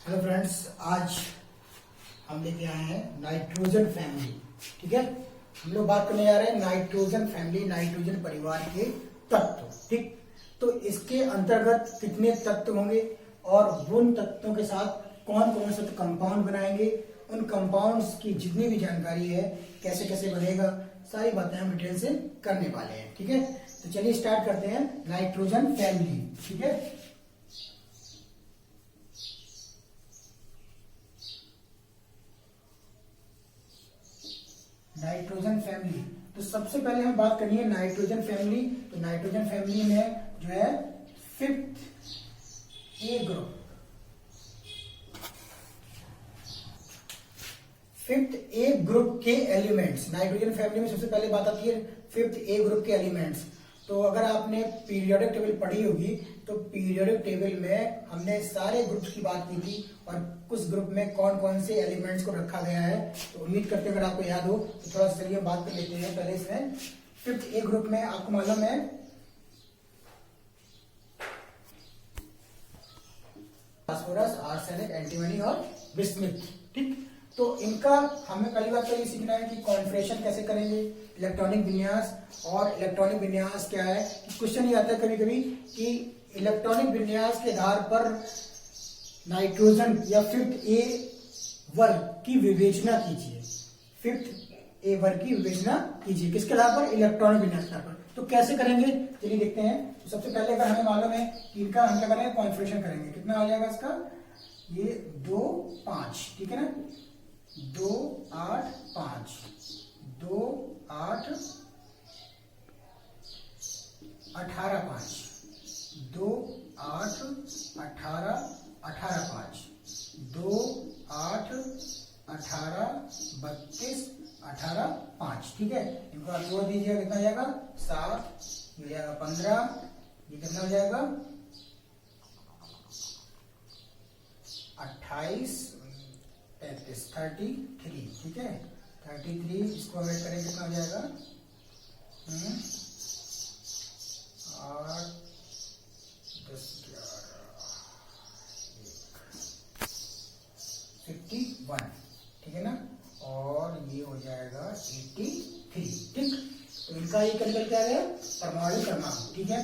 Hello friends, आज हम लेके आए हैं नाइट्रोजन फैमिली। ठीक है, हम लोग बात करने जा रहे हैं नाइट्रोजन फैमिली, नाइट्रोजन परिवार के तत्व। ठीक, तो इसके अंतर्गत कितने तत्व होंगे और उन तत्वों के साथ कौन कौन से कंपाउंड बनाएंगे, उन कंपाउंड्स की जितनी भी जानकारी है, कैसे कैसे बनेगा, सारी बातें हम डिटेल से करने वाले हैं। ठीक है, तो चलिए स्टार्ट करते हैं नाइट्रोजन फैमिली। ठीक है, नाइट्रोजन फैमिली। तो सबसे पहले हम बात करनी है नाइट्रोजन फैमिली। तो नाइट्रोजन फैमिली में जो है 5th ए ग्रुप, 5th ए ग्रुप के एलिमेंट्स। नाइट्रोजन फैमिली में सबसे पहले बात आती है 5th ए ग्रुप के एलिमेंट्स। तो अगर आपने पीरियोडिक टेबल पढ़ी होगी तो पीरियोडिक टेबल में हमने सारे ग्रुप्स की बात की थी और कुछ ग्रुप में कौन कौन से एलिमेंट्स को रखा गया है। तो उम्मीद करते हैं अगर आपको याद हो तो थोड़ा सा चलिए बात कर लेते हैं। पहले इसमें 5th ए ग्रुप में आपको मालूम है फास्फोरस, आर्सेनिक, एंटीमनी और बिस्मिथ। ठीक, तो इनका हमें पहली बात तो ये सीखना है कि कॉन्फिगरेशन कैसे करेंगे, इलेक्ट्रॉनिक विन्यास। और इलेक्ट्रॉनिक विन्यास क्या है, क्वेश्चन ये आता है कभी कभी कि इलेक्ट्रॉनिक विन्यास के आधार पर नाइट्रोजन या 5th ए वर्ग की विवेचना कीजिए। 5th ए वर्ग की विवेचना कीजिए किसके आधार पर, इलेक्ट्रॉनिक विन्यास के आधार पर। तो कैसे करेंगे चलिए देखते हैं। तो सबसे पहले अगर हमें मालूम है कि इनका हम क्या करेंगे, कॉन्फिगरेशन करेंगे। कितना आ जाएगा इसका, ये 2 5, ठीक है ना, 2 8 5, 2 8 18 5, 2 8 18 18 5, 2 8 18 32 18 5। ठीक है, इनको आप जोड़ दीजिएगा, कितना हो जाएगा 7, ये जाएगा 15, ये कितना हो जाएगा 28 33 33। ठीक है, 33, इसको ऐड करें कितना हो जाएगा 8 10 11 51। ठीक है ना, और ये हो जाएगा 83। ठीक, तो इनका ये केमिकल क्या है, परमाणु क्रमांक। ठीक है,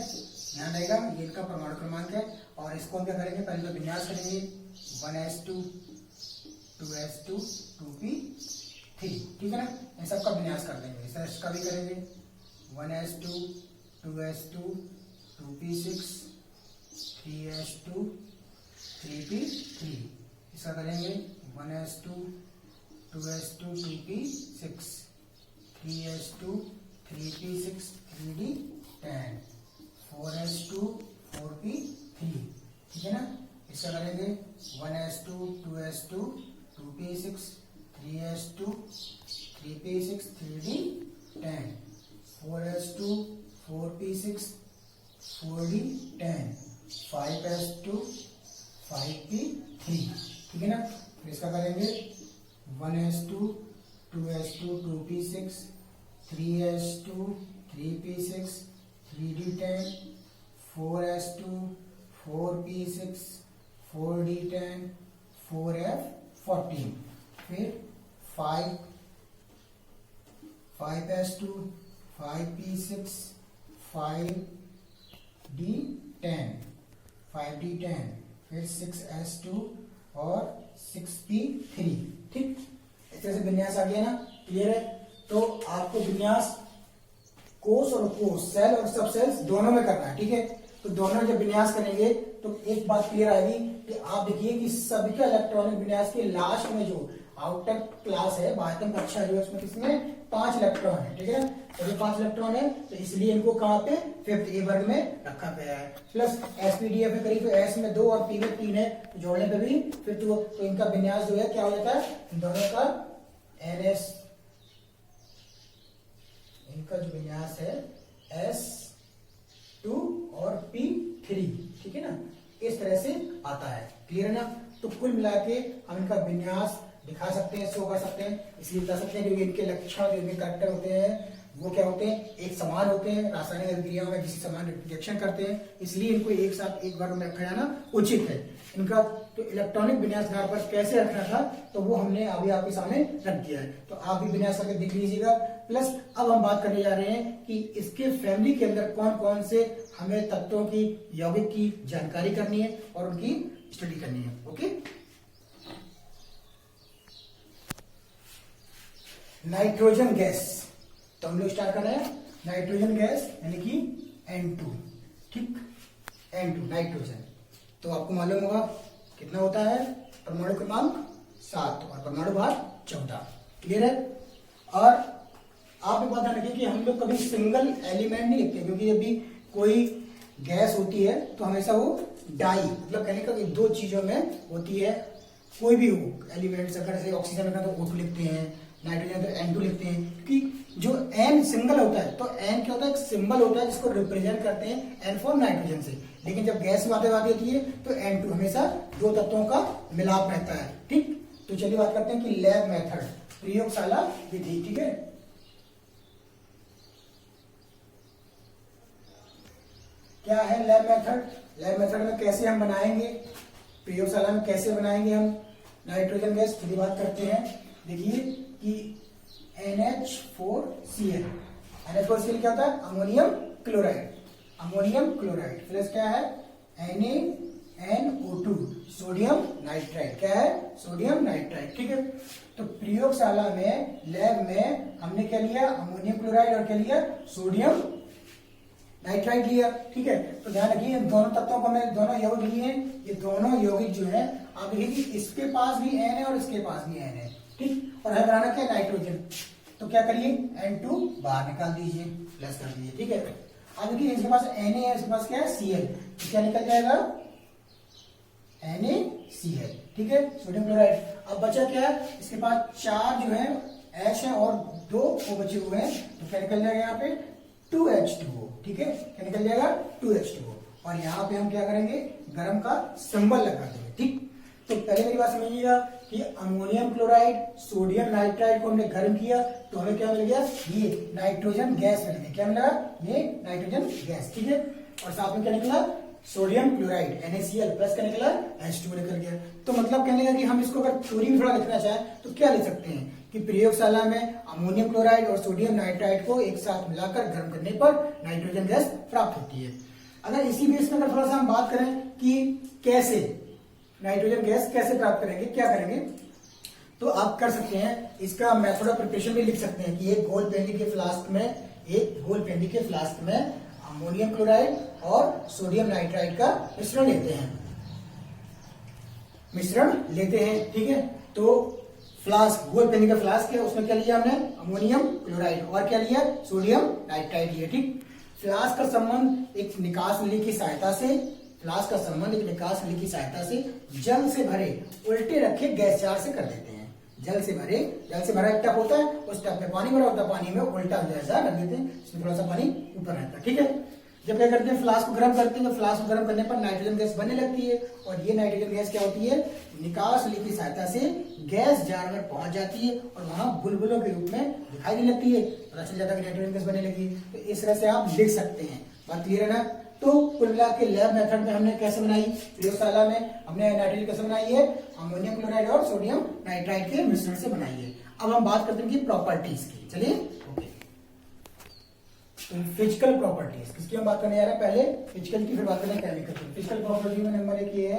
ध्यान रहेगा ये इनका परमाणु क्रमांक है। और इसको हम क्या करेंगे, पहले तो विन्यास करेंगे 1s2 2s2 2p3। ठीक है ना, इन सबका विन्यास कर देंगे। इसका भी करेंगे 1s2 2s2 2p6 3s2 3p3। इसका करेंगे 1s2 2s2 2p6 3s2 3p6 3d10 4s2 4p3। ठीक है ना, इसका करेंगे 1s2 2s2 2p6 3s2 3p6 3d10 4s2 4p6 4d10 5s2 5p3। ठीक है ना, फिर इसका करेंगे 1s2 2s2 2p6 3s2 3p6 3d10 4s2 4p6 4d10 4f14। फिर 5s2 5p6 5d10 5d10, फिर 6s2 और 6p3। ठीक, इस तरह से विन्यास आ गया ना, क्लियर है। तो आपको विन्यास कोष और कोष, सेल और सब सेल्स दोनों में करना है। ठीक है, तो दोनों जब विन्यास करेंगे तो एक बात क्लियर आएगी कि आप देखिए कि सभी का इलेक्ट्रॉनिक विन्यास के लास्ट में जो आउटर क्लास है, बाह्यतम कक्षा जो है, उसमें किसमें 5 इलेक्ट्रॉन है। ठीक है, तो ये 5 इलेक्ट्रॉन है, तो इसलिए इनको कहां पे 5th ए वर्ग में रखा गया है। प्लस एसपीडीएफ में करीब, तो एस में 2 और पी में 3 है, तो जोड़ने पे भी फिर तो इनका विन्यास जो है क्या हो जाता है, इन दोनों का NS, इनका जो विन्यास है S2 और P3। ठीक है ना, इस तरह से आता है, क्लियर है ना। तो कुल मिला के हम इनका विन्यास दिखा सकते हैं, शो कर सकते हैं, इसलिए बता सकते हैं क्योंकि इनके लक्षण, जो इनके कैरेक्टर होते हैं वो क्या होते हैं, एक समान होते हैं, रासायनिक अभिक्रियाओं में किसी समान रिएक्शन करते हैं, इसलिए इनको एक साथ एक वर्ग में रखा जाना उचित है। इनका तो इलेक्ट्रॉनिक विन्यास आधार पर कैसे रखना था तो वो हमने अभी आपके सामने रख दिया है, तो आप भी विन्यास करके देख लीजिएगा। प्लस अब हम बात करने जा रहे हैं कि इसके फैमिली के अंदर कौन कौन से हमें तत्वों की यौगिक की जानकारी करनी है और उनकी स्टडी करनी है। ओके, नाइट्रोजन गैस, तो हम लोग स्टार्ट कर रहे हैं। नाइट्रोजन गैस यानी कि N2, ठीक, N2 नाइट्रोजन। तो आपको मालूम होगा कितना होता है, परमाणु क्रमांक 7 और परमाणु भार 14। क्लियर है। और आप एक बात ध्यान रखिए कि हम लोग कभी सिंगल एलिमेंट नहीं लिखते, क्योंकि जब भी कोई गैस होती है तो हमेशा वो डाई, मतलब कहने का कि दो चीजों में होती है। कोई भी हो एलिमेंट्स, अगर जैसे ऑक्सीजन का तो O2 लिखते हैं, नाइट्रोजन तो N2 लिखते हैं, क्योंकि जो N सिंगल होता है तो N क्या होता है, एक सिंबल होता है जिसको रिप्रेजेंट करते हैं N फॉर नाइट्रोजन से। लेकिन जब गैस में बात होती है तो N2 हमेशा दो तत्वों का मिलाप रहता है। ठीक, तो चलिए बात करते हैं कि लैब मेथड, प्रयोगशाला विधि। ठीक है, क्या है लैब मेथड। लैब मेथड में कैसे हम बनाएंगे, प्रयोगशाला में कैसे बनाएंगे हम नाइट्रोजन गैस, चलिए बात करते हैं। देखिए कि NH4Cl, NH4Cl क्या होता है, ammonium chloride. Ammonium chloride plus क्या है NaNO2, सोडियम नाइट्राइड। क्या है, सोडियम नाइट्राइड। ठीक है, तो प्रयोगशाला में, लैब में हमने क्या लिया, अमोनियम क्लोराइड और क्या लिया, सोडियम नाइट्राइड लिया। ठीक है, तो ध्यान रखिए दोनों तत्वों को हमने दोनों यौगिक लिए हैं। ये दोनों यौगिक जो है आप देखिए कि इसके पास भी N है और इसके पास भी N है। ठीक, और है बनाना क्या, नाइट्रोजन। तो क्या करिए, N2 बाहर निकाल दीजिए, प्लस कर दीजिए। ठीक है, अब देखिए इसके पास Na है, इसके पास क्या है Cl, तो क्या निकल जाएगा NaCl। ठीक है, सोडियम क्लोराइड। अब बचा क्या है, इसके पास 4 जो है H है और 2 O बचे हुए हैं, तो क्या निकल जाएगा यहाँ पे 2H2O। ठीक है, क्या निकल जाएगा 2H2O। और यहाँ पे हम क्या करेंगे, गर्म का सिंबल लगा देंगे। ठीक, तो पहले मेरी बात समझिएगा कि अमोनियम क्लोराइड, सोडियम नाइट्राइड को हमने गर्म किया तो हमें क्या मिल गया, ये नाइट्रोजन गैस मिल गया। क्या मिला, ये नाइट्रोजन गैस। ठीक है, और साथ में क्या निकला, सोडियम क्लोराइड NaCl प्लस क्या निकला, H2O निकल गया। तो मतलब कहने का कि हम इसको अगर थ्योरी में थोड़ा लिखना चाहें तो क्या लिख सकते हैं कि प्रयोगशाला में अमोनियम क्लोराइड और सोडियम नाइट्राइड को एक साथ मिलाकर गर्म करने पर नाइट्रोजन गैस प्राप्त होती है। अगर इसी बेस में अगर थोड़ा सा हम बात करें कि कैसे नाइट्रोजन गैस कैसे प्राप्त करेंगे, क्या करेंगे, तो आप कर सकते हैं, इसका मेथड ऑफ प्रिपरेशन भी लिख सकते हैं कि एक गोल पेंडी के फ्लास्क में अमोनियम क्लोराइड और सोडियम नाइट्राइड का मिश्रण लेते हैं। ठीक है, तो फ्लास्क, गोल पेंडी का फ्लास्क है, उसमें क्या लिया हमने, अमोनियम क्लोराइड और क्या लिया, सोडियम नाइट्राइड लिया। ठीक, फ्लास्क का संबंध एक निकास नली की सहायता से जल से भरे उल्टे रखे गैस जार से कर देते हैं। जल से भरा एक टब होता है, उस टब में पानी भरा होता है, पानी में उल्टा गैस जार रख देते हैं, इसमें थोड़ा सा पानी ऊपर रहता है। ठीक है, जब क्या करते हैं, फ्लास्क को गर्म करते हैं, तो फ्लास्क को गर्म करने पर नाइट्रोजन गैस बनने लगती है और ये नाइट्रोजन गैस क्या होती है, निकास नली की सहायता से गैस जार में पहुंच जाती है और वहां बुलबुलों के रूप में दिखाई देने लगती है, पता चल जाता है कि नाइट्रोजन गैस बनने लगी। तो इस तरह से आप लिख सकते हैं। बात क्लियर है ना। तो कुल मिला के लैब मेथड में हमने कैसे बनाई, प्रयोगशाला में हमने नाइट्रोजन कैसे बनाई है, अमोनियम क्लोराइड और सोडियम नाइट्राइड के मिश्रण से बनाई है। अब हम बात करते हैं कि प्रॉपर्टीज की। चलिए, फिजिकल प्रॉपर्टीज किसकी हम बात करने जा रहे हैं, पहले फिजिकल की फिर बात करें केमिकल की। फिजिकल प्रॉपर्टी में नंबर 1 ये है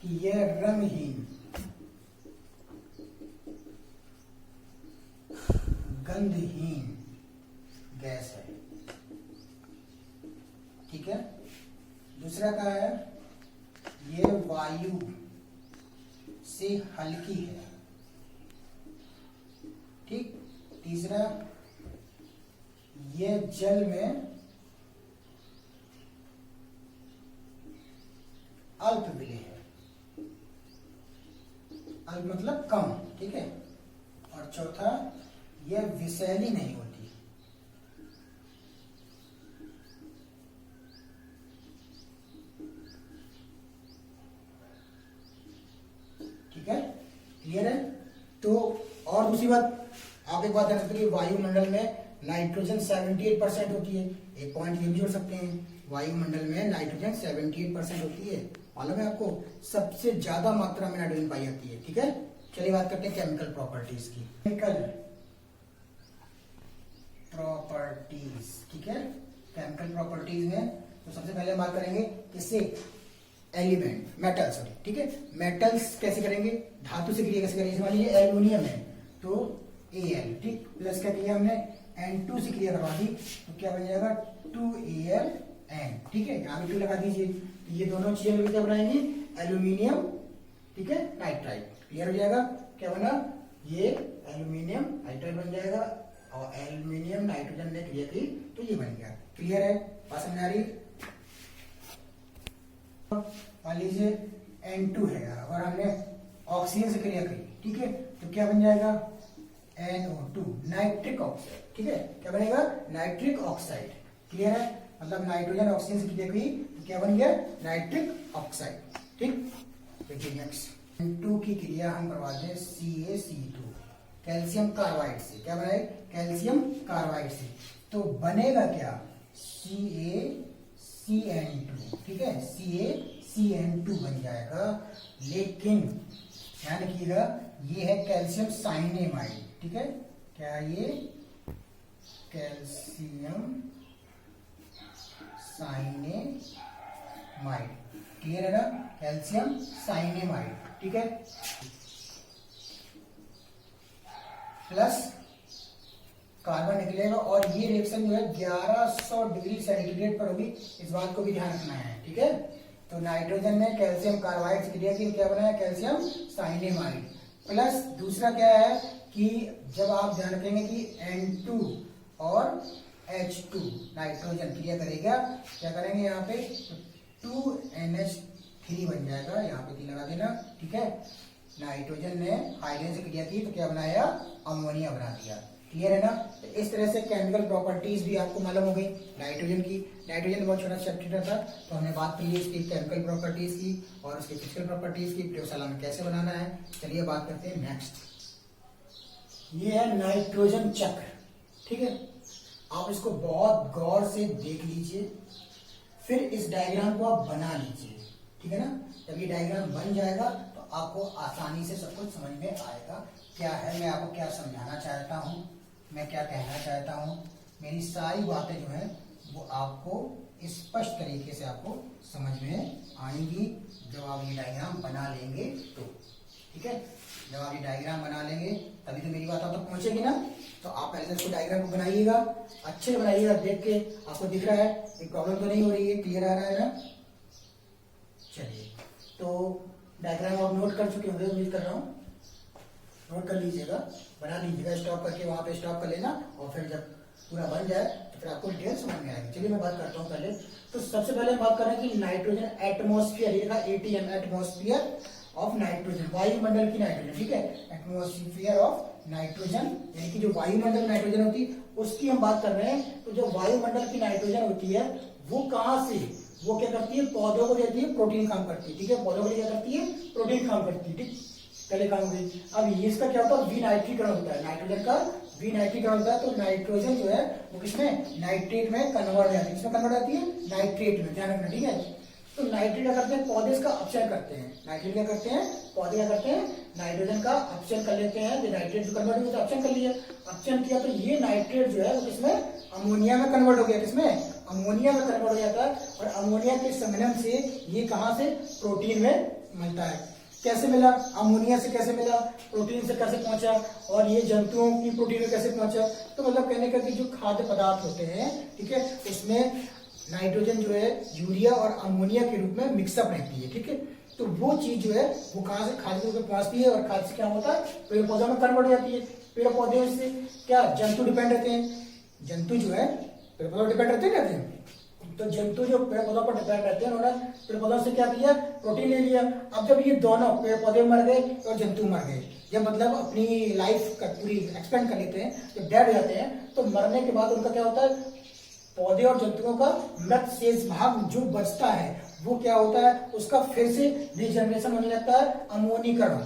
कि यह रंगहीन, गंधहीन गैस है। ठीक है, दूसरा क्या है, ये वायु से हल्की है। ठीक, तीसरा ये जल में अल्प विलेय है, अल्प मतलब कम। ठीक है, और चौथा यह विषैली नहीं होती। ठीक है, क्लियर है। तो और दूसरी बात आप एक बात ध्यान रखिए, वायुमंडल में नाइट्रोजन 78% होती है। एक पॉइंट ये भी जोड़ सकते हैं, वायुमंडल में नाइट्रोजन 78% होती है मालूम है आपको? सबसे ज्यादा मात्रा में नाइट्रोजन पाई जाती है। ठीक है, चलिए बात करते हैं केमिकल प्रॉपर्टीज की। केमिकल प्रॉपर्टीज, ठीक है, केमिकल प्रॉपर्टीज में तो सबसे पहले बात करेंगे किससे? एलिमेंट, मेटल, सॉरी, ठीक है। मेटल्स कैसे करेंगे? धातु से क्रिया कैसे करेंगे? मान लीजिए एल्यूमिनियम है तो Al, ठीक, प्लस क्या किया हमने? N2 से क्रिया करवा दी तो क्या बन जाएगा? 2Aln, ठीक है, यहाँ पे 2 लगा दीजिए। ये दोनों चीजें मिलकर क्या बनाएंगे? एल्यूमिनियम, ठीक है, नाइट्राइड। क्लियर हो जाएगा? क्या बना? ये एल्यूमिनियम नाइट्राइड बन जाएगा और एल्यूमिनियम नाइट्रोजन ने क्रिया की तो ये बन गया। क्लियर है? बात समझ आ रही? मान लीजिए N2 है और हमने ऑक्सीजन से क्रिया की, ठीक है, तो क्या बन जाएगा? NO2, नाइट्रिक ऑक्साइड, ठीक है, क्या बनेगा? Nitric oxide. क्लियर है? मतलब नाइट्रोजन ऑक्सीजन से क्रिया की तो क्या बन गया? Nitric oxide. ठीक, देखिए नेक्स्ट N2 की क्रिया हम करवा दें CaC2 कैल्शियम कार्बाइड से। क्या बनाए? कैल्शियम कार्बाइड से, तो बनेगा क्या? CaCN2, ठीक है, CaCN2 बन जाएगा। लेकिन ध्यान रखिएगा ये है कैल्शियम साइनेमाइड, ठीक है, क्या ये? Calcium cyanamide. क्लियर है ना? कैल्शियम साइनेमाइड, ठीक है, प्लस कार्बन निकलेगा और ये रिएक्शन जो है 1100 डिग्री सेंटीग्रेड पर होगी, इस बात को भी ध्यान रखना है। ठीक है, तो नाइट्रोजन ने कैल्शियम कार्बाइड से क्रिया की, क्या बनाया? Calcium cyanamide. प्लस दूसरा क्या है कि जब आप ध्यान रखेंगे कि N2 और H2 नाइट्रोजन क्रिया करेगा, क्या करेंगे यहाँ पे? 2NH3 बन जाएगा, यहाँ पे 3 लगा देना, ठीक है। नाइट्रोजन ने हाइड्रोजन से क्रिया की तो क्या बनाया? अमोनिया बना दिया। क्लियर है ना? तो इस तरह से केमिकल प्रॉपर्टीज भी आपको मालूम हो गई नाइट्रोजन की। नाइट्रोजन बहुत छोटा चैप्टर था तो हमने बात की इसकी केमिकल प्रॉपर्टीज की और उसकी फिजिकल प्रॉपर्टीज की, प्रयोगशाला में कैसे बनाना है। चलिए बात करते हैं नेक्स्ट। ये है नाइट्रोजन चक्र, ठीक है, आप इसको बहुत गौर से देख लीजिए, फिर इस डायग्राम को आप बना लीजिए, ठीक है ना। जब ये डायग्राम बन जाएगा तो आपको आसानी से सब कुछ समझ में आएगा क्या है, मैं आपको क्या समझाना चाहता हूँ, मैं क्या कहना चाहता हूँ। मेरी सारी बातें जो है वो आपको स्पष्ट तरीके से आपको समझ में आएंगी जब आप ये डायग्राम बना लेंगे तो, ठीक है। जब आप ये डायग्राम बना लेंगे तभी तो मेरी बात आप तक पहुंचेगी ना। तो आप पहले इसको डायग्राम को बनाइएगा, अच्छे से बनाइएगा, देख के आपको दिख रहा है, कोई प्रॉब्लम तो नहीं हो रही है, क्लियर आ रहा है ना। चलिए, तो डायग्राम आप नोट कर चुके होंगे, उम्मीद कर रहा हूँ, नोट कर लीजिएगा, बना लीजिएगा, स्टॉप करके वहां पे स्टॉप कर लेना और फिर जब पूरा बन जाए तो फिर आपको डिटेल समझ में आएगी। चलिए मैं बात करता हूँ पहले। तो सबसे पहले हम बात कर रहे हैं कि नाइट्रोजन एटमॉस्फेयर, ये था ATM, एटमॉस्फेयर ऑफ नाइट्रोजन, वायुमंडल की नाइट्रोजन, ठीक है, एटमॉस्फेयर ऑफ नाइट्रोजन, यानी कि जो वायुमंडल नाइट्रोजन होती है उसकी हम बात कर रहे हैं। तो जो वायुमंडल की नाइट्रोजन होती है वो कहां से, वो क्या करती है? पौधों को देती है, प्रोटीन काम करती है, ठीक है, पौधों को क्या करती है? प्रोटीन काम करती है, ठीक, पहले काम हुई। अब इसका क्या होता है? विनाइट्रीकरण होता है, नाइट्रोजन का विनाइट्रीकरण होता है। तो नाइट्रोजन जो है वो किसमें? नाइट्रेट में कन्वर्ट हो जाती है, किसमें कन्वर्ट होती है? नाइट्रेट में, ध्यान रखना, ठीक है। तो नाइट्रेट क्या करते हैं? पौधे इसका अपचयन करते हैं। नाइट्रेट क्या करते हैं? पौधे क्या करते हैं? नाइट्रोजन का अपचयन कर लेते हैं, जो नाइट्रेट जो कन्वर्ट हो गया अपचयन कर लिया, अपचयन किया तो ये नाइट्रेट जो है वो किसमें? अमोनिया में कन्वर्ट हो गया, किसमें? अमोनिया में कन्वर्ट हो जाता है और अमोनिया के संघनन से ये कहां से? प्रोटीन में मिलता है। कैसे मिला? अमोनिया से कैसे मिला? प्रोटीन से कैसे पहुंचा? और ये जंतुओं की प्रोटीन में कैसे पहुंचा? तो मतलब कहने का कि जो खाद्य पदार्थ होते हैं, ठीक है, उसमें नाइट्रोजन जो है यूरिया और अमोनिया के रूप में मिक्सअप रहती है, ठीक है। तो वो चीज जो है वो कहां से? खाद्य में पहुंचती है और खाद्य से क्या होता है? पेड़ पौधों में कन्वर्ट हो जाती है। पेड़ पौधे से क्या जंतु डिपेंड रहते हैं, जंतु जो है पेड़ पौधों पर डिपेंड रहते हैं। तो जंतु जो पेड़ पौधों पर डिपेंड रहते हैं उन्होंने पेड़ पौधों से क्या किया? प्रोटीन ले लिया। अब जब ये दोनों पेड़ पौधे मर गए और जंतु मर गए, जब मतलब अपनी लाइफ का पूरी एक्सपेंड कर लेते हैं, जब डेड हो जाते हैं तो मरने के बाद उनका क्या होता है? पौधे और जंतुओं का मृत शेष भाग जो बचता है वो क्या होता है? उसका फिर से रीजनरेशन होने लगता है, अमोनीकरण।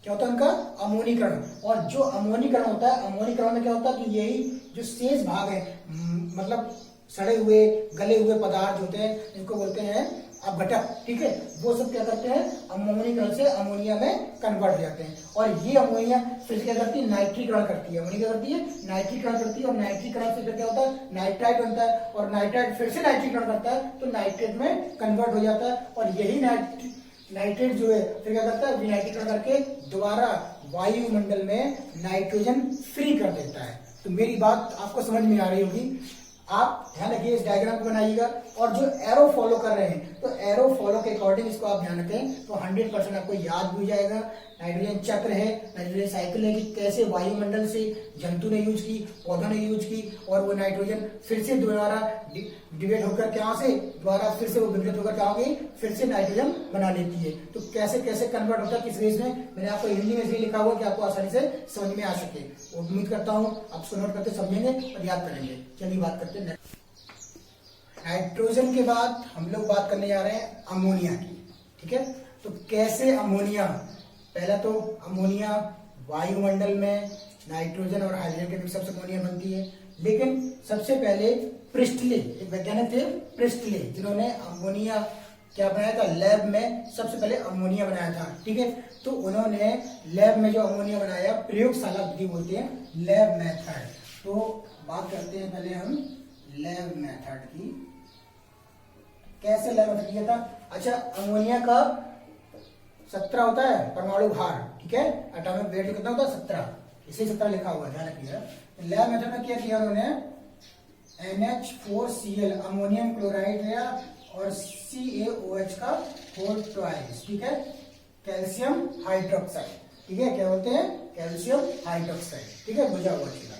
क्या होता है उनका? अमोनीकरण। और जो अमोनीकरण होता है, अमोनीकरण में क्या होता है कि यही जो शेष भाग है, मतलब सड़े हुए गले हुए पदार्थ होते हैं, इनको बोलते हैं अब घटक, ठीक है, वो सब क्या करते हैं, अमोनियम से अमोनिया में कन्वर्ट हो जाते हैं। और ये अमोनिया फिर क्या करती है, नाइट्रीकरण करती है। अमोनिया क्या करती है, नाइट्रीकरण करती है, और नाइट्रीकरण से फिर क्या होता है, नाइट्राइट बनता है, और नाइट्राइट फिर से नाइट्रीकरण करता है तो नाइट्रेट में कन्वर्ट हो जाता है। और यही नाइट्रेट जो है फिर क्या करता है, विनाइट्रीकरण करके दोबारा वायुमंडल में नाइट्रोजन फ्री कर देता है। तो मेरी बात आपको समझ में आ रही होगी। आप ध्यान रखिए, इस डायग्राम को बनाइएगा, और जो एरो फॉलो कर रहे हैं तो एरो फॉलो के अकॉर्डिंग इसको आप ध्यान रखें तो 100% आपको याद भी हो जाएगा। नाइट्रोजन चक्र है, नाइट्रोजन साइकिल है कि कैसे वायुमंडल से जंतु ने यूज की, पौधा ने यूज की, और वो नाइट्रोजन फिर से दोबारा डिवेट होकर क्या से दोबारा फिर से वो विघटित होकर क्या होगी, फिर से नाइट्रोजन बना लेती है। तो कैसे कैसे कन्वर्ट होता है किस रेस में, मैंने आपको हिंदी में इसलिए लिखा हुआ कि आपको आसानी से समझ में आ सके। उम्मीद करता हूँ आप उसको नोट करते समझेंगे और याद करेंगे। चलिए बात करते हैं नाइट्रोजन के बाद हम लोग बात करने जा रहे हैं अमोनिया की, ठीक है। तो कैसे अमोनिया, पहला तो अमोनिया वायुमंडल में नाइट्रोजन और हाइड्रोजन के मिक्सअप से अमोनिया बनती है। लेकिन सबसे पहले प्रिस्टले, एक वैज्ञानिक थे प्रिस्टले, जिन्होंने अमोनिया क्या बनाया था, लैब में सबसे पहले अमोनिया बनाया था, ठीक है। तो उन्होंने लैब में जो अमोनिया बनाया, प्रयोगशाला विधि बोलते हैं, लैब मेथड। तो बात करते हैं पहले हम लैब मेथड की, कैसे लैब मेथड किया था। अच्छा, अमोनिया का 17 होता है परमाणु भार, ठीक है, एटॉमिक वेट कितना होता है 17, इसे 17 लिखा हुआ है, ध्यान रखिएगा। लैब मेथड में क्या किया उन्होंने, NH4Cl अमोनियम क्लोराइड लिया और CaOH का 4 ट्वाइस, ठीक है, कैल्शियम हाइड्रोक्साइड, ठीक है, क्या बोलते हैं, कैल्शियम हाइड्रोक्साइड, ठीक है, बुझा हुआ चीज।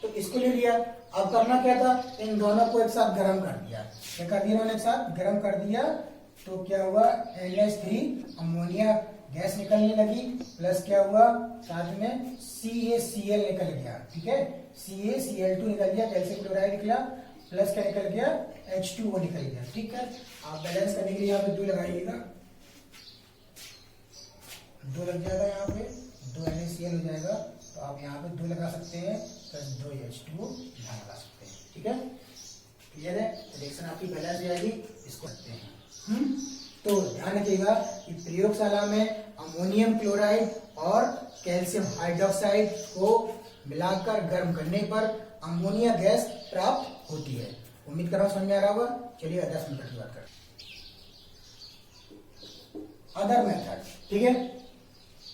तो इसको ले लिया। अब करना क्या था, इन दोनों को एक साथ गर्म कर दिया। क्या कर दिया उन्होंने, एक साथ गर्म कर दिया तो क्या हुआ, NH3 अमोनिया गैस निकलने लगी, प्लस क्या हुआ साथ में CaCl निकल गया, ठीक है, CaCl2 निकल गया, कैल्शियम क्लोराइड निकला, प्लस क्या निकल गया, H2O निकल गया, ठीक है। आप बैलेंस करने के लिए यहाँ पे 2 लगाइएगा, 2 लग जाएगा, यहाँ पे 2 NaCl हो जाएगा, तो आप यहाँ पे 2 लगा सकते हैं, प्लस 2 H2O यहाँ लगा सकते हैं, ठीक है, क्लियर है। रिएक्शन आपकी बैलेंस हो जाएगी, इसको करते हैं। तो ध्यान रखिएगा कि प्रयोगशाला में अमोनियम क्लोराइड और कैल्शियम हाइड्रोक्साइड को मिलाकर गर्म करने पर अमोनिया गैस प्राप्त होती है। उम्मीद कर रहा हूं समझ में आ रहा होगा। चलिए 10 मिनट की बात करते हैं। अदर मेथड, ठीक है,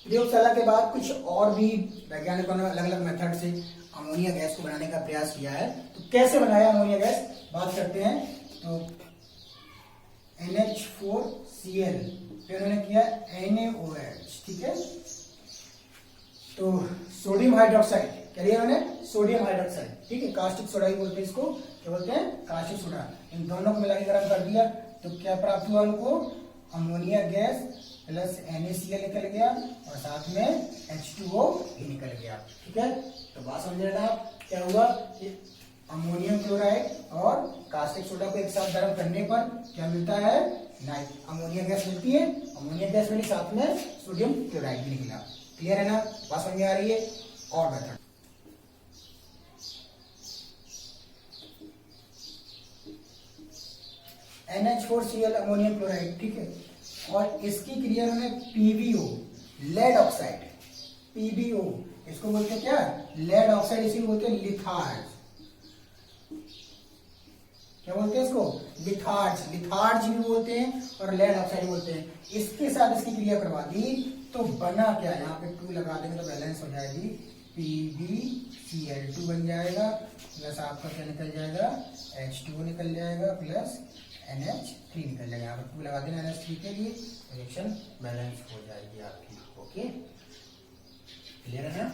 प्रयोगशाला के बाद कुछ और भी वैज्ञानिकों ने अलग अलग मेथड से अमोनिया गैस को बनाने का प्रयास किया है। तो कैसे बनाया अमोनिया गैस, बात करते हैं। तो NH4Cl, फिर उन्होंने किया NaOH, ठीक है। तो सोडियम हाइड्रोक्साइड, क्या लिया उन्होंने, सोडियम हाइड्रोक्साइड, ठीक है, कास्टिक सोडा ही बोलते हैं इसको, क्या बोलते हैं, कास्टिक सोडा। इन दोनों को मिलाकर गर्म कर दिया तो क्या प्राप्त हुआ उनको, अमोनिया गैस प्लस NaCl निकल गया और साथ में H2O भी निकल गया, ठीक है। तो बात समझ रहे हैं आप, क्या हुआ कि अमोनियम क्लोराइड और कास्टिक सोडा को एक साथ गर्म करने पर क्या मिलता है, अमोनिया गैस मिलती है। अमोनिया गैस मिली, साथ में सोडियम क्लोराइड भी निकला। क्लियर है ना, बात समझ में आ रही है। और मेथड, NH4Cl अमोनियम क्लोराइड, ठीक है, और इसकी क्रिया में PbO, लेड ऑक्साइड, PbO इसको बोलते हैं क्या, लेड ऑक्साइड, इसी को बोलते हैं लिथार्ज, क्या बोलते हैं इसको, लिथार्ज, लिथार्ज भी बोलते हैं और लेड ऑक्साइड बोलते हैं। इसके साथ इसकी क्रिया करवा दी तो बना क्या, यहाँ पे 2 लगा देंगे तो बैलेंस हो जाएगी, PbCl2 बन जाएगा, प्लस आपका क्या निकल जाएगा, H2O निकल जाएगा, प्लस NH3 निकल जाएगा। यहाँ पर 2 लगा देना NH3 के लिए, रिएक्शन बैलेंस हो जाएगी आपकी। ओके, क्लियर है ना।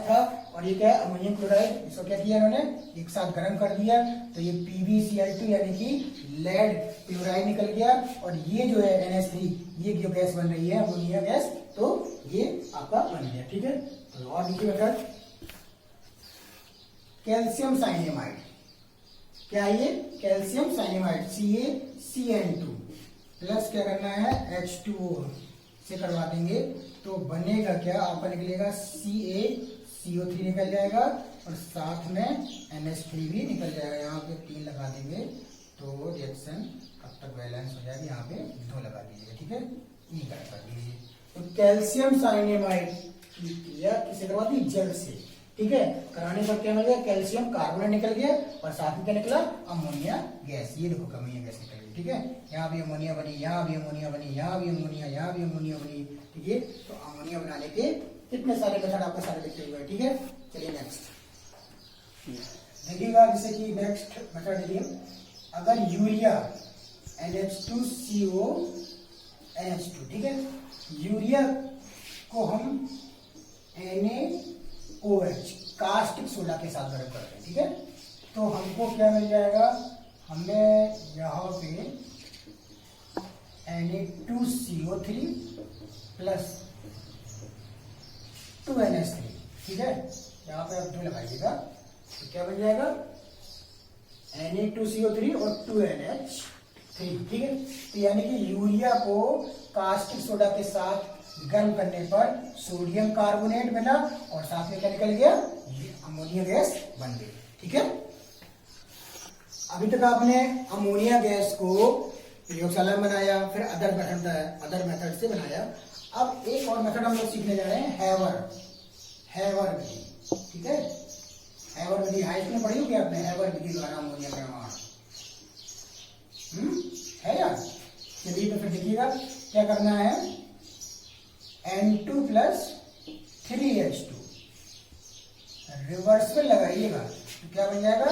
था और ये क्या है, अमोनियम क्लोराइड, इसको क्या किया इन्होंने, एक साथ गर्म कर दिया तो ये PbCl2 यानी कि लेड क्लोराइड निकल गया, और ये जो है NH3, ये जो गैस बन रही है अमोनिया गैस, तो ये आपका बन गया, ठीक है। तो और देखिए मेथड, कैल्शियम साइनेमाइड, क्या ये, कैल्शियम साइनेमाइड CaCN2 प्लस क्या करना है, H2O से करवा देंगे तो बनेगा क्या, आपका निकलेगा CaCO3 निकल जाएगा, और साथ में NH3 भी निकल जाएगा। यहाँ पे 3 लगा देंगे तो रिएक्शन कब तक बैलेंस हो जाएगी, यहाँ पे 2 लगा दीजिएगा, ठीक है, ई कर दीजिए। तो कैल्शियम साइनेमाइड की क्रिया किसे करवा दी, जल से, ठीक है। कराने पर क्या मिल गया, कैल्शियम कार्बोनेट निकल गया और साथ में क्या निकला, अमोनिया गैस। ये देखो अमोनिया गैस निकल गई, ठीक है। यहाँ भी अमोनिया बनी, यहाँ भी अमोनिया बनी, यहाँ भी अमोनिया, यहाँ भी अमोनिया बनी, ठीक है। तो अमोनिया बनाने के कितने सारे मेथड आपके सारे लिखे हुए हैं, ठीक है। चलिए नेक्स्ट देखिएगा, जैसे कि नेक्स्ट मेथड देखिए, अगर यूरिया NH2CO NH2, ठीक है, यूरिया को हम NaOH कास्टिक सोडा के साथ गर्म करते हैं, ठीक है। तो हमको क्या मिल जाएगा, हमें यहाँ पे Na2CO3 प्लस 2NH3, ठीक है। यहाँ पे आप 2 लगाइएगा तो क्या बन जाएगा, Na2CO3 और 2NH3, ठीक है। तो यानी कि यूरिया को कास्टिक सोडा के साथ गर्म करने पर सोडियम कार्बोनेट बना और साथ में क्या निकल गया, अमोनिया गैस बन गई, ठीक है। अभी तक आपने अमोनिया गैस को प्रयोगशाला में बनाया, फिर अदर मेथड से बनाया। अब एक और मेथड हम लोग सीखने जा रहे हैं, हैवर विधि, ठीक है। हैवर विधि हाई स्कूल में पढ़ी होगी आपने, हैवर विधि द्वारा अमोनिया का निर्माण है यार। चलिए तो फिर देखिएगा क्या करना है, N2 प्लस 3H2 रिवर्स में लगाइएगा तो क्या बन जाएगा,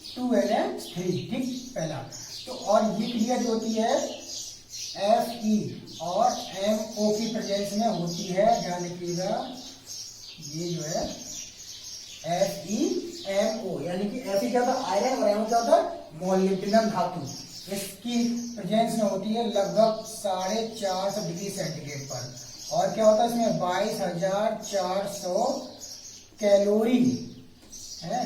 2NH3, ठीक, पहला। तो और ये क्रिया जो होती है Fe और MO की प्रेजेंस में होती है, ध्यान रखिएगा, ये जो है FeMO, यानी कि Fe क्या होता है, आयरन, और MO क्या होता है, मोलिब्डेनम धातु। इसकी प्रेजेंस में होती है लगभग 450 डिग्री सेंटीग्रेड पर। और क्या होता है इसमें, 22,400 कैलोरी है,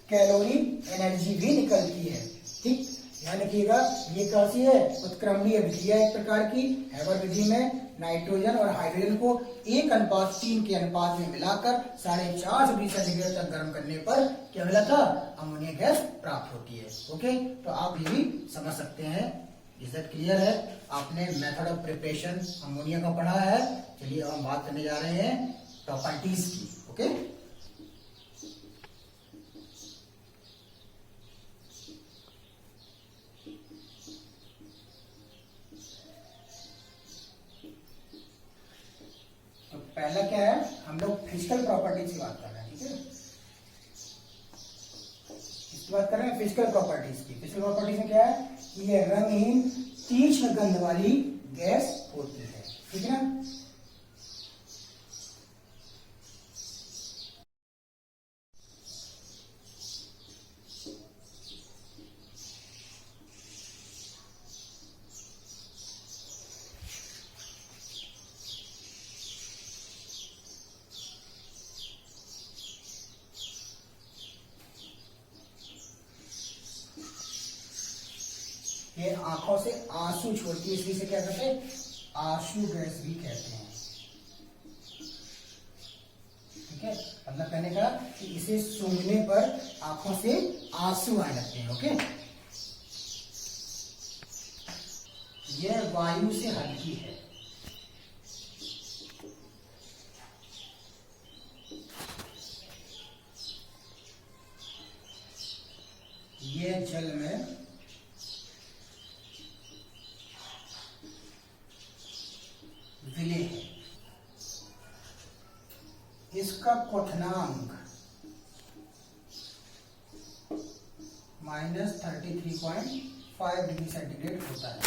कैलोरी एनर्जी भी निकलती है, ठीक। ध्यान रखिएगा, ये कैसी है, उत्क्रमणीय विधि है एक प्रकार की। हैवर विधि में नाइट्रोजन और हाइड्रोजन को 1:3 के अनुपात में मिलाकर 450 डिग्री सेंटीग्रेड तक गर्म करने पर क्या मिला था, अमोनिया गैस प्राप्त होती है। ओके, तो आप ये भी समझ सकते हैं। इज दैट क्लियर है? आपने मेथड ऑफ प्रिपरेशन अमोनिया का पढ़ा है। चलिए अब हम बात करने जा रहे हैं प्रॉपर्टीज की। ओके, तो पहला क्या है, हम लोग फिजिकल प्रॉपर्टीज की बात कर रहे हैं, ठीक है। इसकी बात कर रहे हैं फिजिकल प्रॉपर्टीज की। फिजिकल प्रॉपर्टीज में क्या है कि ये रंगहीन तीक्ष्ण गंध वाली गैस होती है, ठीक है ना। ये आंखों से आंसू छोड़ती है, इसलिए से क्या कहते हैं, आंसू गैस भी कहते हैं, ठीक है। मतलब कहने का कि इसे सूंघने पर आंखों से आंसू आने लगते हैं। ओके, यह वायु से हल्की है, यह जल में विलय है, इसका क्वथनांक -33.5 डिग्री सेंटीग्रेड होता है।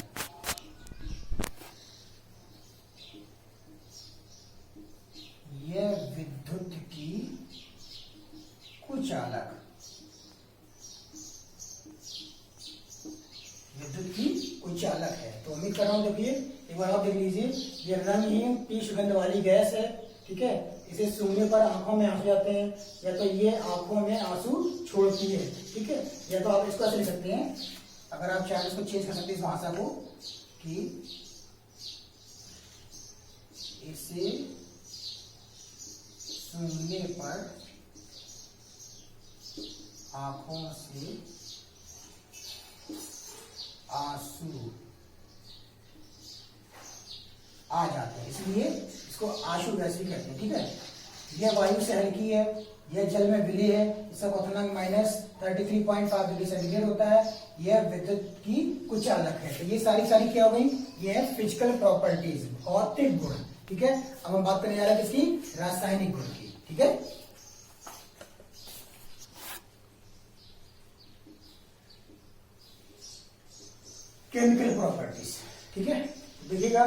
यह विद्युत की कुचालक, विद्युत की कुचालक है। तो उम्मीद कर रहा हूं, देखिए एक बार आप देख लीजिए, ये रंगहीन तीक्ष्ण गंध वाली गैस है, ठीक है। इसे सूंघने पर आंखों में आंसू जाते हैं, या तो ये आंखों में आंसू छोड़ती है, ठीक है। या तो आप इसको ऐसे लिख सकते हैं, अगर आप चाहें इसको चेंज कर सकते हैं इस भाषा को, कि इसे सूंघने पर आंखों से आंसू आ जाते हैं, इसलिए इसको आशु गैस भी कहते हैं। ठीक है, यह वायु से हल्की है, यह जल में विलीन है, इसका क्वथनांक -33.5 डिग्री सेंटीग्रेड होता है, यह विद्युत की कुछ अलग है। तो ये सारी क्या हो गई, ये है फिजिकल प्रॉपर्टीज, भौतिक गुण। ठीक है, अब हम बात करने जा रहे हैं किसकी, रासायनिक गुण की। ठीक है, केमिकल प्रॉपर्टीज। ठीक है, देखिएगा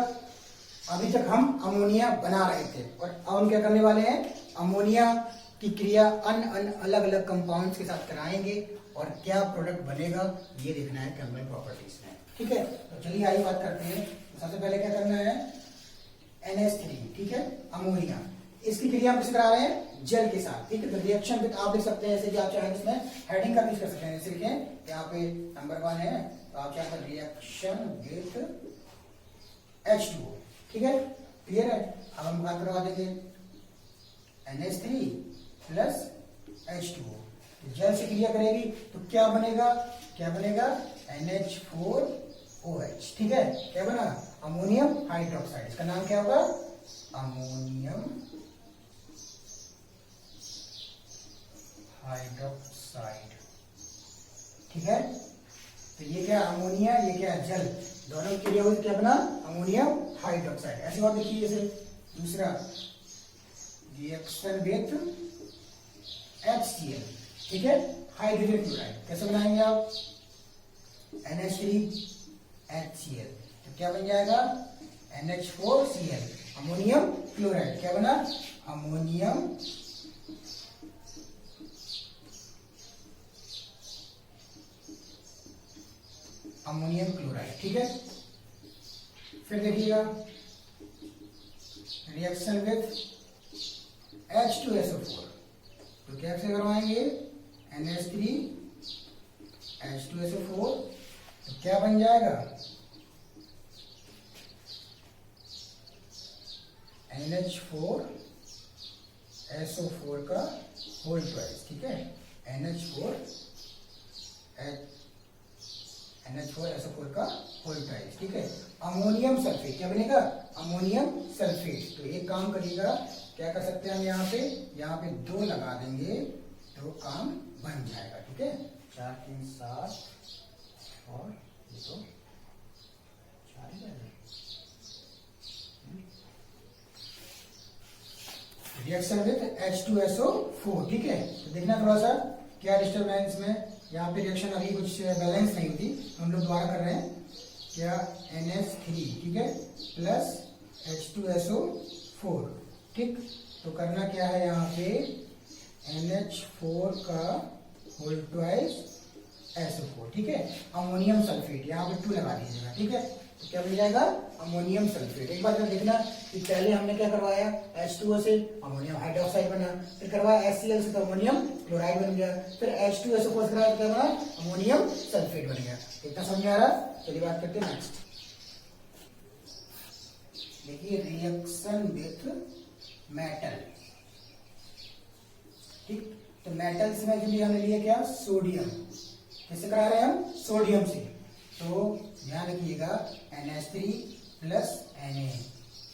अभी तक हम अमोनिया बना रहे थे और अब हम क्या करने वाले हैं, अमोनिया की क्रिया अन्य अलग अलग कंपाउंड्स के साथ कराएंगे और क्या प्रोडक्ट बनेगा ये देखना है केमिकल प्रॉपर्टीज में। ठीक है, तो चलिए आइए बात करते हैं। तो सबसे पहले क्या करना है, NH3। ठीक है, अमोनिया, इसकी क्रिया हम किस करा रहे हैं, जल के साथ। ठीक है, तो रिएक्शन विद आप लिख सकते हैं ऐसे कि आप चाहे इसमें हेडिंग का यूज कर सकते हैं। जैसे लिखें यहाँ पे नंबर 1 है तो आप क्या कर, रिएक्शन विद H2O। ठीक है, क्लियर है। अब हम बात करवा देंगे NH3 प्लस H2O, तो जल से क्रिया करेगी तो क्या बनेगा, NH4OH। ठीक है, क्या बना, अमोनियम हाइड्रोक्साइड। इसका नाम क्या होगा, अमोनियम हाइड्रोक्साइड। ठीक है, तो ये क्या अमोनिया, ये क्या जल, दोनों की क्रिया हुई, क्या बना, अमोनियम हाइड्रोक्साइड। ऐसी बात देखिए, जैसे दूसरा रिएक्शन विथ HCl। ठीक है, हाइड्रोजन क्लोराइड, कैसे बनाएंगे आप, NH3HCl, तो क्या बन जाएगा, NH4Cl, अमोनियम क्लोराइड। क्या बना, अमोनियम क्लोराइड। ठीक है, फिर देखिएगा रिएक्शन विथ H2SO4, तो कैसे करवाएंगे, NH3H2SO4, तो क्या बन जाएगा, NH4SO4 का होल ट्वाइस। ठीक है, NH4SO4 का होल ट्वाइस। ठीक है, अमोनियम सल्फेट, क्या बनेगा, अमोनियम सल्फेट। तो एक काम करिएगा, क्या कर सकते हैं हम, यहाँ पे 2 लगा देंगे तो काम बन जाएगा। ठीक है, 4 3 7 और ये तो 4 ही जाएगा। Reaction with H2SO4। ठीक है, तो देखना थोड़ा सा क्या डिस्टर्बेंस में, यहाँ पे रिएक्शन अभी कुछ बैलेंस नहीं होती, हम लोग दोबारा कर रहे हैं। क्या, NH3, ठीक है, प्लस H2SO4। ठीक, तो करना क्या है, यहाँ पे NH4 का होल ट्वाइस SO4। ठीक है, अमोनियम सल्फेट, यहाँ पे 2 लगा दीजिएगा। ठीक है, तो क्या मिल जाएगा, अमोनियम सल्फेट। एक बार देखना कि पहले हमने क्या करवाया, H2O से अमोनियम हाइड्रोक्साइड बना, फिर करवाया HCl से तो अमोनियम क्लोराइड बन गया, फिर H2SO4 से कराया क्या बना, अमोनियम सल्फेट बन गया। इतना समझ आ रहा, चलिए बात करते हैं नेक्स्ट। देखिए रिएक्शन विथ मेटल। ठीक, तो मेटल्स में के लिए हमने लिया क्या, सोडियम। कैसे करा रहे हैं हम, सोडियम से, तो ध्यान रखिएगा NH3 प्लस Na,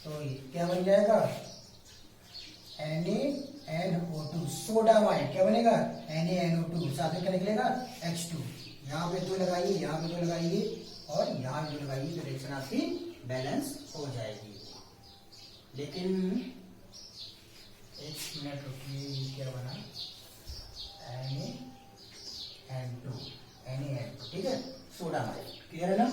तो क्या बन जाएगा, NaNO2, सोडामाइड। क्या बनेगा, NaNO2, साथ में क्या निकलेगा, H2। यहाँ पे 2 लगाइए, यहाँ पे 2 लगाइए और यहाँ भी 2 लगाइए, तो रिएक्शन आपकी बैलेंस हो जाएगी। लेकिन एक मिनट रुकिए, ये क्या बना, NaN2, ठीक है, सोडामाइड। क्लियर है ना,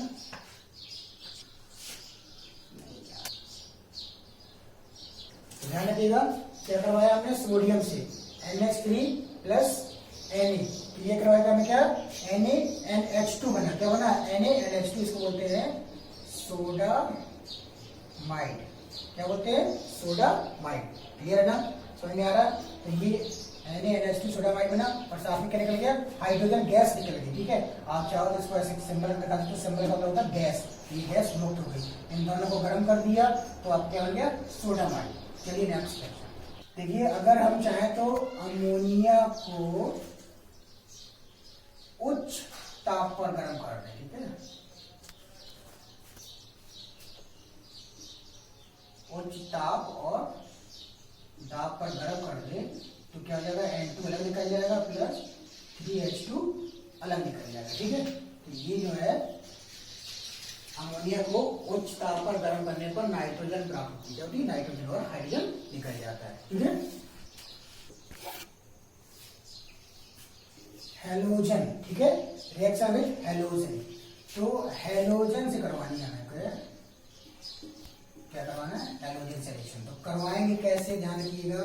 ध्यान रखिएगा क्या करवाया हमने, सोडियम से NH3 प्लस Na, ये करवाया हमने क्या, NaNH2 बना। क्या बना, NaNH2, इसको बोलते हैं सोडामाइड। क्या बोलते हैं, सोडामाइड। क्लियर है ना, समझ में आ रहा, तो ये NaNH2 सोडामाइड बना और साथ में क्या निकल गया, हाइड्रोजन गैस निकल गई। ठीक है, आप चाहो तो इसको ऐसे सिंबल लगा दो, तो सिंबल का मतलब होता है गैस, ये गैस मुक्त हो गई, इन दोनों को गर्म कर दिया तो आप क्या बन गया, सोडामाइड। चलिए नेक्स्ट देखिए, अगर हम चाहें तो अमोनिया को उच्च ताप पर गर्म कर दें, ठीक है, उच्च ताप और दाब पर गर्म कर दें तो क्या हो जाएगा, N2 अलग निकल जाएगा प्लस 3H2 अलग निकल जाएगा, ठीक है। तो ये जो है अमोनिया को उच्च ताप पर गर्म करने पर नाइट्रोजन प्राप्त होती है, नाइट्रोजन और हाइड्रोजन निकल जाता है, ठीक है। हेलोजन, ठीक है, रिएक्शन विद हेलोजन। तो हेलोजन से करवानी है हमें, क्या करवाना है, हेलोजन से रिएक्शन। तो करवाएंगे कैसे, ध्यान रखिएगा,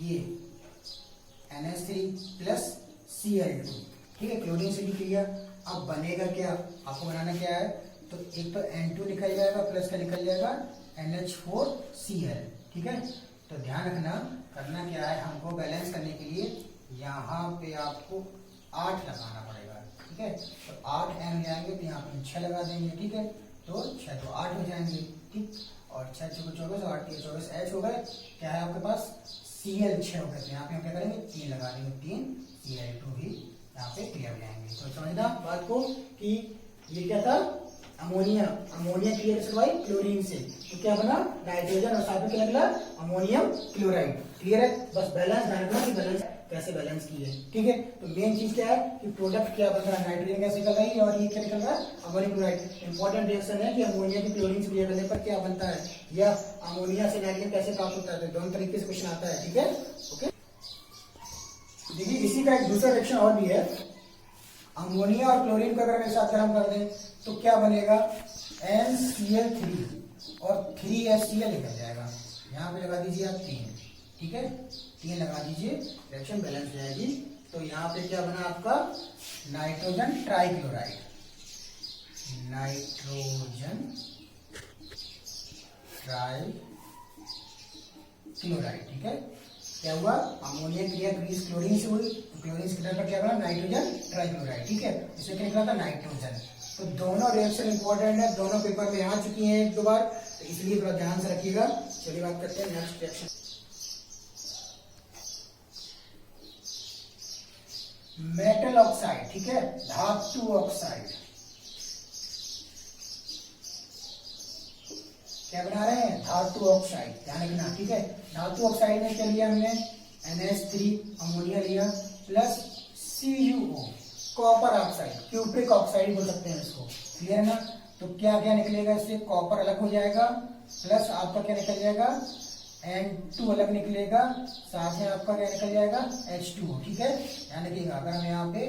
ये NH3 प्लस Cl2, ठीक है, क्लोरीन से भी किया। अब बनेगा क्या, आपको बनाना क्या है, तो एक तो N2 निकल जाएगा प्लस का निकल जाएगा NH4Cl, ठीक है। तो ध्यान रखना, करना क्या है, हमको बैलेंस करने के लिए यहाँ पे आपको 8 लगाना पड़ेगा, ठीक है। तो 8 M जाएंगे तो यहाँ पे 6 लगा देंगे, ठीक है। तो 6 तो 8 हो जाएंगे, ठीक। और 6 6 24 और 8 3 24 H हो गए। क्या है आपके पास, Cl 6 हो गए। तो यहाँ पे हम क्या करेंगे, 3 लगा देंगे, 3 Cl2 भी यहाँ पे क्लियर हो जाएंगे। तो समझना बात को कि ये क्या था, अमोनिया, अमोनिया क्लियर करवाई क्लोरीन से, तो क्या बना, नाइट्रोजन, और साथ में क्या निकला, अमोनियम क्लोराइड, क्लियर है। बस बैलेंस ध्यान रखना कि बैलेंस कैसे बैलेंस की है, ठीक है। तो मेन चीज क्या है कि प्रोडक्ट क्या बन रहा है, नाइट्रोजन गैस निकल रही है और ये क्या निकल रहा है, अमोनियम क्लोराइड। इंपॉर्टेंट रिएक्शन है कि अमोनिया की क्लोरीन से क्लियर करने पर क्या बनता है, या अमोनिया से नाइट्रोजन कैसे प्राप्त होता है, तो दोनों तरीके से क्वेश्चन आता है, ठीक है, ओके। देखिए इसी का एक दूसरा रिएक्शन और भी है, अमोनिया और क्लोरीन को अगर हम एक साथ गर्म कर दें तो क्या बनेगा, NCl3 और 3HCl निकल जाएगा। यहाँ पे लगा दीजिए आप 3, ठीक है, 3 लगा दीजिए, रिएक्शन बैलेंस हो जाएगी। तो यहाँ पे क्या बना आपका, नाइट्रोजन ट्राइक्लोराइड, नाइट्रोजन ट्राइक्लोराइड, ठीक है। क्या हुआ, अमोनिया क्रिया क्लोरीन से हुई, तो क्लोरीन से पर क्या बना, नाइट्रोजन ट्राइक्लोराइड, ठीक है। इसमें क्या निकला था, नाइट्रोजन। तो दोनों रिएक्शन इंपॉर्टेंट है, दोनों पेपर में आ चुकी हैं 1-2 बार, तो इसलिए थोड़ा ध्यान से रखिएगा। चलिए बात करते हैं नेक्स्ट रिएक्शन, मेटल ऑक्साइड, ठीक है, धातु ऑक्साइड। क्या बना रहे हैं, धातु ऑक्साइड, ध्यान रखना, ठीक है। धातु ऑक्साइड में क्या लिया हमने, NH3 अमोनिया लिया plus CuO copper oxide, cupric oxide बोल सकते हैं इसको, क्लियर है ना। तो क्या क्या निकलेगा इससे, कॉपर अलग हो जाएगा प्लस आपका क्या निकल जाएगा, N2 अलग निकलेगा, साथ में आपका क्या निकल जाएगा, H2O, ठीक है। ध्यान रखिएगा, अगर हम यहाँ पे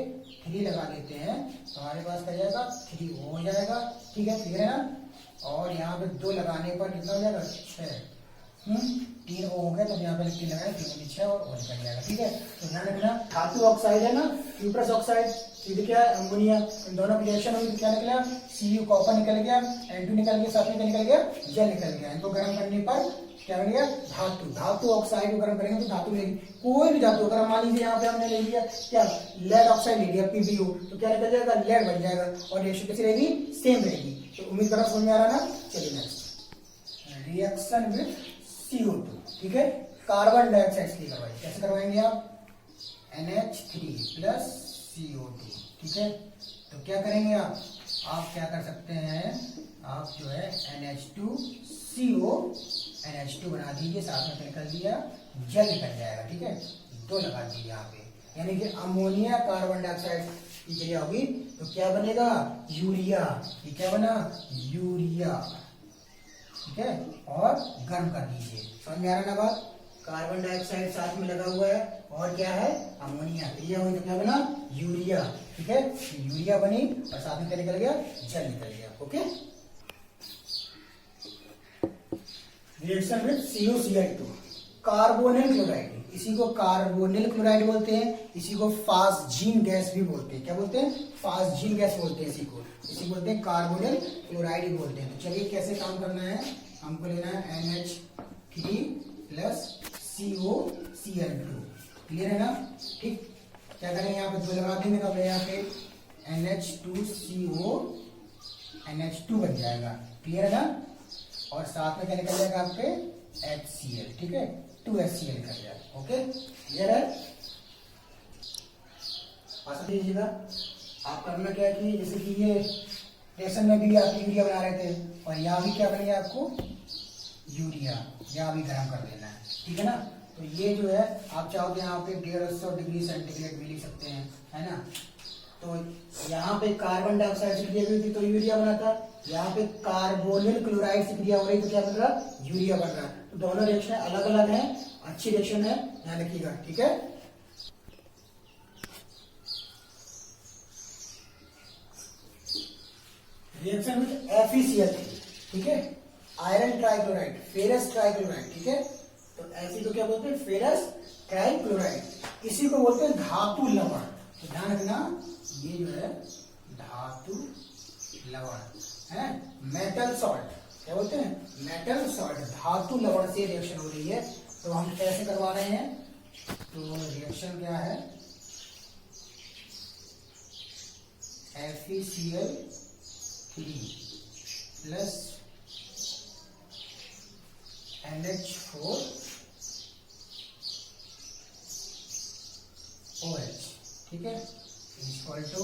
3 लगा देते हैं तो हमारे पास क्या जाएगा, 3O हो जाएगा, ठीक है, क्लियर है ना। और यहाँ पे 2 लगाने पर कितना हो जाएगा, 6, 3 O हो गया, तो यहाँ पे 3 लगाए, 3 6 और O निकल जाएगा, ठीक है। तो ध्यान रखना, धातु ऑक्साइड है ना, क्यूप्रस ऑक्साइड, सीधे क्या है, अमोनिया, इन दोनों की रिएक्शन हुई तो क्या निकला, Cu कॉपर निकल गया, N2 निकल गया, साथ में क्या निकल गया, जल निकल गया। इनको गर्म करने पर क्या बन गया, धातु, धातु ऑक्साइड को गर्म करेंगे तो धातु मिलेगी, कोई भी धातु। अगर मान लीजिए यहाँ पे हमने ले लिया क्या, लेड ऑक्साइड ले लिया PbO, तो क्या निकल जाएगा, लेड बन जाएगा, और रिएक्शन कैसी रहेगी, सेम रहेगी। तो उम्मीद कर रहा समझ में आ रहा ना। चलिए नेक्स्ट, रिएक्शन विद CO2, ठीक है, कार्बन डाइऑक्साइड की करवाई, कैसे करवाएंगे आप, NH3 प्लस CO2, ठीक है। तो क्या करेंगे आप क्या कर सकते हैं, आप जो है NH2CO NH2 बना दीजिए, साथ में निकल दिया, जल निकल जाएगा, ठीक है। 2 लगा दीजिए यहाँ पे, यानी कि अमोनिया कार्बन डाइऑक्साइड की क्रिया होगी तो क्या बनेगा, यूरिया, ये क्या बना, यूरिया, ठीक है। और गर्म कर दीजिए, समझ में आ रहा ना बात, कार्बन डाइऑक्साइड साथ में लगा हुआ है और क्या है, अमोनिया, क्रिया हुई तो क्या बना, यूरिया, ठीक है। यूरिया बनी और साथ में क्या निकल गया, जल निकल गया, okay. Reaction with CuCl2, carbonyl chloride, इसी को कार्बोनिल क्लोराइड बोलते हैं, इसी को फास्जीन गैस भी बोलते हैं, क्या बोलते हैं, फास्जीन गैस बोलते हैं, इसी बोलते हैं कार्बोनिल क्लोराइड ही बोलते हैं। तो चलिए कैसे काम करना है, हमको लेना है NH3 प्लस CuCl2, क्लियर है ना, ठीक। क्या करेंगे, यहाँ पे 2 लगा देंगे तो यहाँ पे NH2CO NH2 बन जाएगा, क्लियर है ना। और साथ में क्या निकल जाएगा आपके HCl, ठीक है, 2HCl निकल जाएगा, ओके, क्लियर है। आशा दीजिएगा। आप करना क्या है कि जैसे कि ये रिएक्शन में भी आप यूरिया बना रहे थे और यहाँ भी क्या बनेगा आपको यूरिया, यहाँ भी गर्म कर देना है, ठीक है ना। तो ये जो है आप चाहो तो यहाँ पे 150 डिग्री सेंटीग्रेड भी लिख सकते हैं, है ना। तो यहाँ पे कार्बन डाइऑक्साइड से क्रिया हुई थी तो यूरिया बना था, यहाँ पे कार्बोनिल क्लोराइड से क्रिया हो रही तो क्या बन रहा, यूरिया बन रहा। तो दोनों रिएक्शन अलग अलग हैं, अच्छी रिएक्शन है, ध्यान रखिएगा, ठीक है। रिएक्शन विद FeCl, ठीक है, आयरन ट्राइक्लोराइड, फेरस ट्राइक्लोराइड, ठीक है। तो ऐसी तो क्या बोलते हैं, फेरस ट्राइक्लोराइड, इसी को बोलते हैं धातु लवण। तो ध्यान रखना, ये जो है धातु लवण है, मेटल सॉल्ट, क्या बोलते हैं, मेटल सॉल्ट, धातु लवण से रिएक्शन हो रही है। तो हम कैसे करवा रहे हैं, तो रिएक्शन क्या है, FeCl3 प्लस NH4OH, ठीक है, इक्वल टू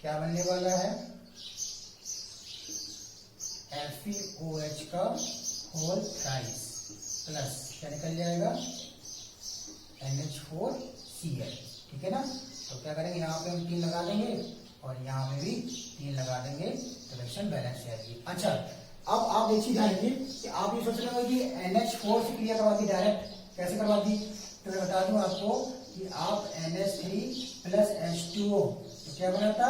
क्या बनने वाला है, FeOH का होल थ्राइस प्लस क्या निकल जाएगा, NH4Cl, ठीक है ना। तो क्या करेंगे, यहाँ पे हम 3 लगा देंगे और यहाँ पे भी 3 लगा देंगे, तो रिएक्शन बैलेंस जाएगी। अच्छा, अब आप एक चीज ध्यान रखिए कि आप ये सोच रहे हो कि NH4 से क्रिया करवा दी, डायरेक्ट कैसे करवा दी, तो मैं बता दूं आपको कि आप NH3 प्लस H2O तो क्या बना था,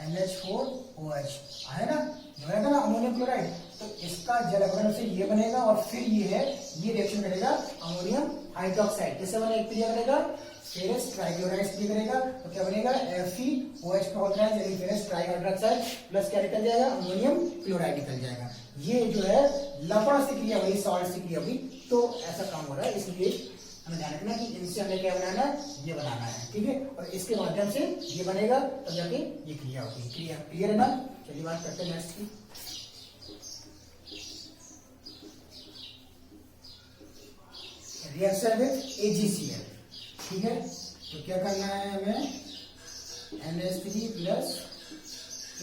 NH4OH, है ना, बना था ना अमोनियम क्लोराइड। तो इसका जल अपघटन से ये बनेगा और फिर ये है, ये रिएक्शन करेगा अमोनियम हाइड्रोक्साइड, कैसे बने, क्रिया करेगा फेरस ट्राइक्लोराइड से करेगा। तो क्या बनेगा, FeOH का होता है यानी फेरस ट्राइहाइड्रोक्साइड प्लस क्या निकल जाएगा, अमोनियम क्लोराइड निकल जाएगा। ये जो है लवण से क्रिया हुई, सॉल्ट से क्रिया हुई, तो ऐसा काम हो रहा है। इसलिए हमें ध्यान रखना कि इनसे हमें क्या बनाना है, ये बनाना है, ठीक है, और इसके माध्यम से ये बनेगा तब जाके ये क्रिया होगी। क्रिया क्लियर है ना। चलिए बात करते हैं नेक्स्ट की। रिएक्शन विद AgCl, ठीक है। तो क्या करना है हमें, NH3 प्लस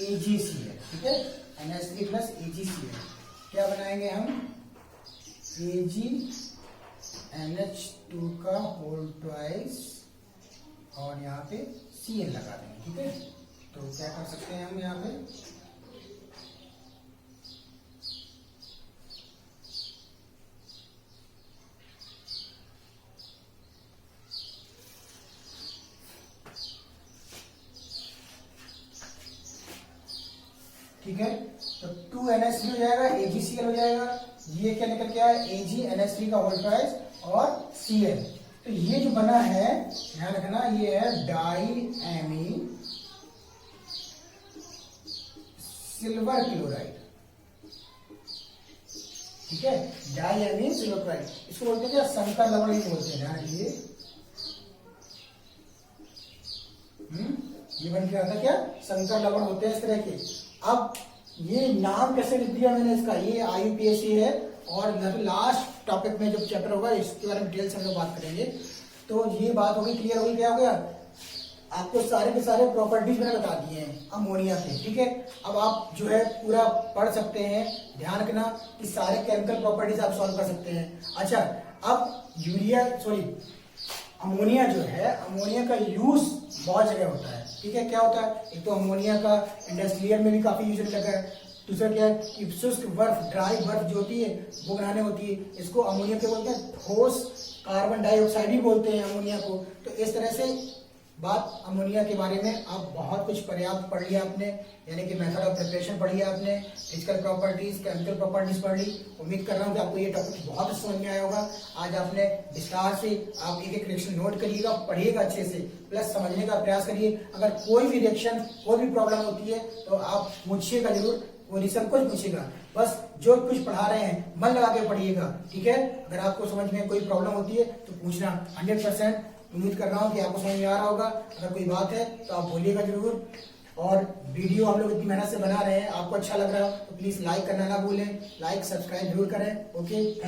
AgCl, ठीक है, NH3 प्लस AgCl, क्या बनाएंगे हम, AgNH2 का होल ट्वाइस और यहाँ पे Cl लगा देंगे, ठीक है। तो क्या कर सकते हैं हम यहाँ पे, ठीक है। तो 2NH3 हो जाएगा, AgCl हो जाएगा, ये क्या निकल के आया, AgNH3 का होल ट्वाइस और Cl। तो ये जो बना है, ध्यान रखना, ये है डाईएमीन सिल्वर क्लोराइड, ठीक है, डाईएमीन सिल्वर क्लोराइड, इसको बोलते हैं क्या, संकर लवण ही बोलते हैं, ध्यान रखिए। ये बन के आता क्या, संकर लवण होते हैं इस तरह के। अब ये नाम कैसे लिख दिया मैंने इसका, ये IUPAC है, और लास्ट टॉपिक में जब चैप्टर होगा इसके बारे में डिटेल से हम लोग बात करेंगे। तो ये बात होगी, क्लियर होगी, क्या हो गया, आपको सारे के सारे प्रॉपर्टीज मैंने बता दिए हैं अमोनिया के, ठीक है। अब आप जो है पूरा पढ़ सकते हैं, ध्यान रखना कि सारे केमिकल प्रॉपर्टीज आप सॉल्व कर सकते हैं। अच्छा, अब अमोनिया जो है, अमोनिया का यूज बहुत जगह होता है, ठीक है। क्या होता है, एक तो अमोनिया का इंडस्ट्रियल में भी काफी यूज लगा है, दूसरा क्या है कि शुष्क बर्फ, ड्राई बर्फ जो होती है वो बनाने होती है, इसको अमोनिया क्या बोलते हैं, ठोस कार्बन डाइऑक्साइड भी बोलते हैं अमोनिया को। तो इस तरह से बात अमोनिया के बारे में आप बहुत कुछ पर्याप्त पढ़ लिया आपने, यानी कि मेथड ऑफ प्रिपरेशन पढ़ लिया आपने, फिजिकल प्रॉपर्टीज, केमिकल प्रॉपर्टीज पढ़ ली। उम्मीद कर रहा हूँ कि आपको ये टॉपिक बहुत समझ में आया होगा। आज आपने विस्तार से आप एक एक रिएक्शन नोट करिएगा, पढ़िएगा अच्छे से, प्लस समझने का प्रयास करिए। अगर कोई भी रिएक्शन, कोई भी प्रॉब्लम होती है तो आप पूछिएगा जरूर, वो निसंकोच पूछिएगा। बस जो कुछ पढ़ा रहे हैं मन लगा के पढ़िएगा, ठीक है। अगर आपको समझ में कोई प्रॉब्लम होती है तो पूछना, 100% उम्मीद कर रहा हूँ कि आपको समझ में आ रहा होगा। अगर कोई बात है तो आप बोलिएगा जरूर। और वीडियो हम लोग इतनी मेहनत से बना रहे हैं, आपको अच्छा लग रहा है तो प्लीज लाइक करना ना भूलें, लाइक सब्सक्राइब जरूर करें। ओके।